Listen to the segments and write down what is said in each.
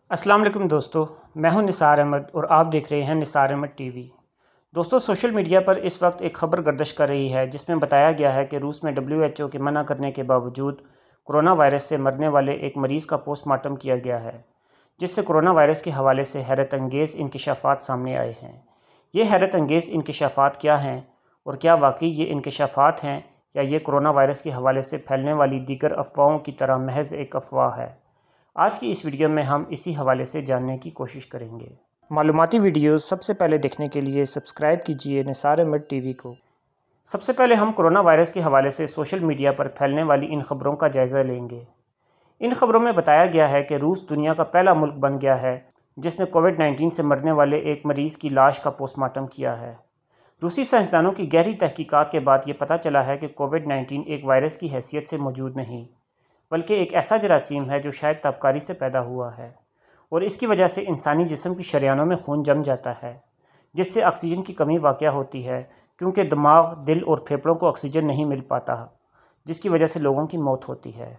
अस्सलाम वालेकुम दोस्तों, मैं हूं निसार अहमद और आप देख रहे हैं निसार अहमद टीवी। दोस्तों, सोशल मीडिया पर इस वक्त एक खबर गर्दिश कर रही है जिसमें बताया गया है कि रूस में WHO के मना करने के बावजूद कोरोना वायरस से मरने वाले एक मरीज़ का पोस्टमार्टम किया गया है, जिससे कोरोना वायरस के हवाले से हैरत अंगेज़ इंकशाफात सामने आए हैं। ये हैरत अंगेज़ इंकशाफात क्या हैं और क्या वाकई ये इंकशाफात हैं या ये कोरोना वायरस के हवाले से फैलने वाली दीगर अफवाहों की तरह महज एक अफवाह है? आज की इस वीडियो में हम इसी हवाले से जानने की कोशिश करेंगे। मालूमाती वीडियोस सबसे पहले देखने के लिए सब्सक्राइब कीजिए निसार अहमद टीवी को। सबसे पहले हम कोरोना वायरस के हवाले से सोशल मीडिया पर फैलने वाली इन खबरों का जायज़ा लेंगे। इन खबरों में बताया गया है कि रूस दुनिया का पहला मुल्क बन गया है जिसने कोविड-19 से मरने वाले एक मरीज़ की लाश का पोस्टमार्टम किया है। रूसी साइंसदानों की गहरी तहकीकात के बाद ये पता चला है कि कोविड-19 एक वायरस की हैसियत से मौजूद नहीं, बल्कि एक ऐसा जरासीम है जो शायद ताबकारी से पैदा हुआ है और इसकी वजह से इंसानी जिस्म की शरियानों में खून जम जाता है, जिससे ऑक्सीजन की कमी वाक़या होती है क्योंकि दिमाग, दिल और फेफड़ों को ऑक्सीजन नहीं मिल पाता, जिसकी वजह से लोगों की मौत होती है।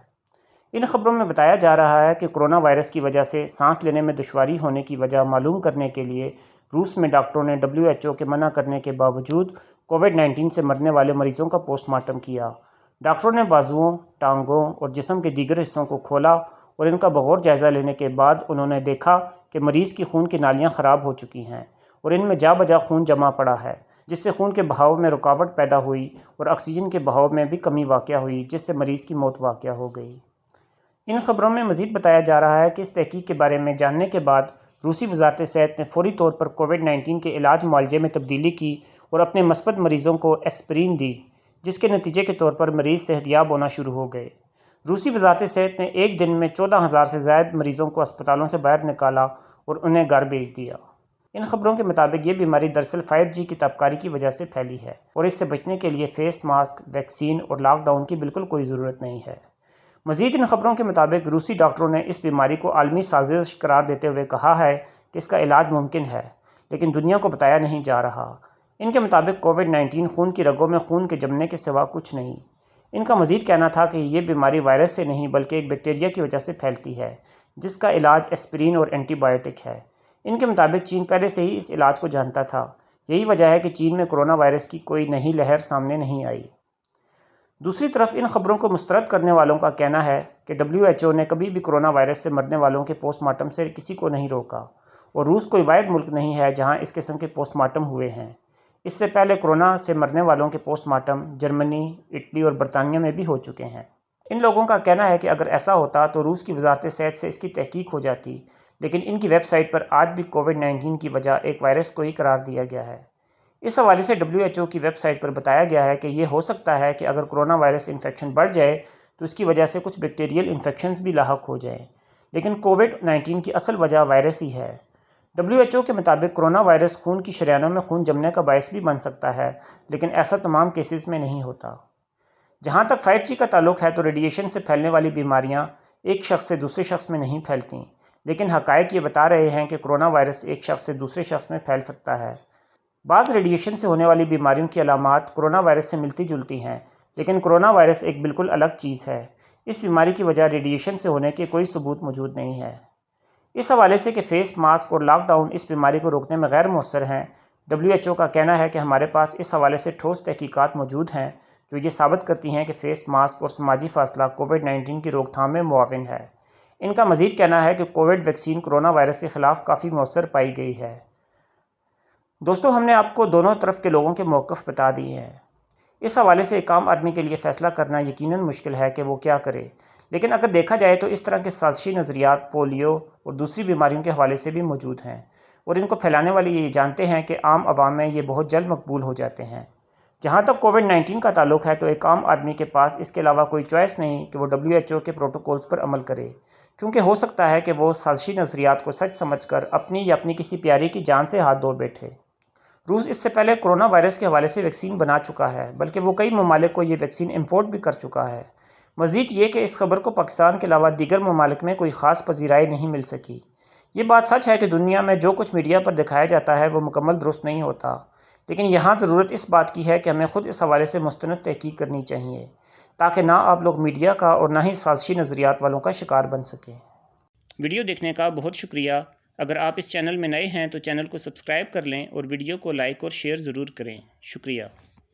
इन खबरों में बताया जा रहा है कि कोरोना वायरस की वजह से सांस लेने में दुश्वारी होने की वजह मालूम करने के लिए रूस में डॉक्टरों ने WHO के मना करने के बावजूद कोविड-19 से मरने वाले मरीजों का पोस्टमार्टम किया। डॉक्टरों ने बाजुओं, टांगों और जिस्म के दीगर हिस्सों को खोला और इनका बगौर जायज़ा लेने के बाद उन्होंने देखा कि मरीज़ की खून की नालियाँ ख़राब हो चुकी हैं और इनमें जा बजा खून जमा पड़ा है, जिससे खून के बहाव में रुकावट पैदा हुई और ऑक्सीजन के बहाव में भी कमी वाक़या हुई, जिससे मरीज़ की मौत वाक़या हो गई। इन खबरों में मज़ीद बताया जा रहा है कि इस तहकीक के बारे में जानने के बाद रूसी वज़ारत सेहत ने फ़ौरी तौर पर कोविड-19 के इलाज मुआलजे में तब्दीली की और अपने मस्बत मरीज़ों को एस्पिरिन दी, जिसके नतीजे के तौर पर मरीज़ सेहतयाब होना शुरू हो गए। रूसी वज़ारत सेहत ने एक दिन में 14,000 से ज़ायद मरीज़ों को अस्पतालों से बाहर निकाला और उन्हें घर भेज दिया। इन खबरों के मुताबिक ये बीमारी दरअसल 5G की ताबकारी की वजह से फैली है और इससे बचने के लिए फेस मास्क, वैक्सीन और लॉकडाउन की बिल्कुल कोई ज़रूरत नहीं है। मज़ीद इन खबरों के मुताबिक रूसी डॉक्टरों ने इस बीमारी को आलमी साजिश करार देते हुए कहा है कि इसका इलाज मुमकिन है, लेकिन दुनिया को बताया नहीं जा रहा। इनके मुताबिक कोविड-19 खून की रगों में खून के जमने के सिवा कुछ नहीं। इनका मज़ीद कहना था कि ये बीमारी वायरस से नहीं बल्कि एक बैक्टीरिया की वजह से फैलती है, जिसका इलाज एस्पिरिन और एंटीबायोटिक है। इनके मुताबिक चीन पहले से ही इस इलाज को जानता था। यही वजह है कि चीन में कोरोना वायरस की कोई नई लहर सामने नहीं आई। दूसरी तरफ इन खबरों को मुस्तरद करने वालों का कहना है कि WHO ने कभी भी कोरोना वायरस से मरने वालों के पोस्टमार्टम से किसी को नहीं रोका और रूस कोई वाहिद मुल्क नहीं है जहां इस किस्म के पोस्टमार्टम हुए हैं। इससे पहले कोरोना से मरने वालों के पोस्टमार्टम जर्मनी, इटली और बरतानिया में भी हो चुके हैं। इन लोगों का कहना है कि अगर ऐसा होता तो रूस की वजारत सेहत से इसकी तहकीक हो जाती, लेकिन इनकी वेबसाइट पर आज भी कोविड-19 की वजह एक वायरस को ही करार दिया गया है। इस हवाले से WHO की वेबसाइट पर बताया गया है कि ये हो सकता है कि अगर कोरोना वायरस इन्फेक्शन बढ़ जाए तो इसकी वजह से कुछ बैक्टीरियल इन्फेक्शंस भी लाहक हो जाएं, लेकिन कोविड-19 की असल वजह वायरस ही है। WHO के मुताबिक कोरोना वायरस खून की शरियानों में खून जमने का बायस भी बन सकता है, लेकिन ऐसा तमाम केसेस में नहीं होता। जहाँ तक 5G का ताल्लुक है तो रेडिएशन से फैलने वाली बीमारियाँ एक शख्स से दूसरे शख्स में नहीं फैलती, लेकिन हक़ाइक़ ये बता रहे हैं कि कोरोना वायरस एक शख्स से दूसरे शख्स में फैल सकता है। बाद रेडिएशन से होने वाली बीमारियों की अलामात कोरोना वायरस से मिलती जुलती हैं, लेकिन कोरोना वायरस एक बिल्कुल अलग चीज़ है। इस बीमारी की वजह रेडिएशन से होने के कोई सबूत मौजूद नहीं है। इस हवाले से कि फेस मास्क और लॉकडाउन इस बीमारी को रोकने में गैर मौसर हैं, WHO का कहना है कि हमारे पास इस हवाले से ठोस तहकीकात मौजूद हैं जो ये साबित करती हैं कि फेस मास्क और समाजी फासला कोविड-19 की रोकथाम में मुआविन है। इनका मज़ीद कहना है कि कोविड वैक्सीन कोरोना वायरस के ख़िलाफ़ काफ़ी मौसर पाई गई है। दोस्तों, हमने आपको दोनों तरफ के लोगों के मौक़िफ़ बता दिए हैं। इस हवाले से एक आम आदमी के लिए फ़ैसला करना यकीनन मुश्किल है कि वो क्या करे, लेकिन अगर देखा जाए तो इस तरह के साजिशी नज़रियात पोलियो और दूसरी बीमारियों के हवाले से भी मौजूद हैं और इनको फैलाने वाले ये जानते हैं कि आम आवाम में ये बहुत जल्द मकबूल हो जाते हैं। जहाँ तक कोविड-19 का ताल्लुक है तो एक आम आदमी के पास इसके अलावा कोई चॉइस नहीं कि वो WHO के प्रोटोकॉल्स पर अमल करे, क्योंकि हो सकता है कि वो साजिशी नज़रियात को सच समझकर अपनी या अपनी किसी प्यारी की जान से हाथ धो बैठे। रूस इससे पहले कोरोना वायरस के हवाले से वैक्सीन बना चुका है, बल्कि वो कई ममालिक को ये वैक्सीन इंपोर्ट भी कर चुका है। मज़ीद ये कि इस खबर को पाकिस्तान के अलावा दीगर ममालिक में कोई ख़ास पजीराई नहीं मिल सकी। ये बात सच है कि दुनिया में जो कुछ मीडिया पर दिखाया जाता है वो मुकम्मल दुरुस्त नहीं होता, लेकिन यहाँ ज़रूरत इस बात की है कि हमें ख़ुद इस हवाले से मुस्तनद तहकीक करनी चाहिए, ताकि ना आप लोग मीडिया का और ना ही साजिशी नज़रियात वालों का शिकार बन सकें। ویڈیو دیکھنے کا بہت شکریہ۔ اگر آپ اس چینل میں نئے ہیں تو چینل کو سبسکرائب کر لیں اور ویڈیو کو لائک اور شیئر ضرور کریں۔ شکریہ۔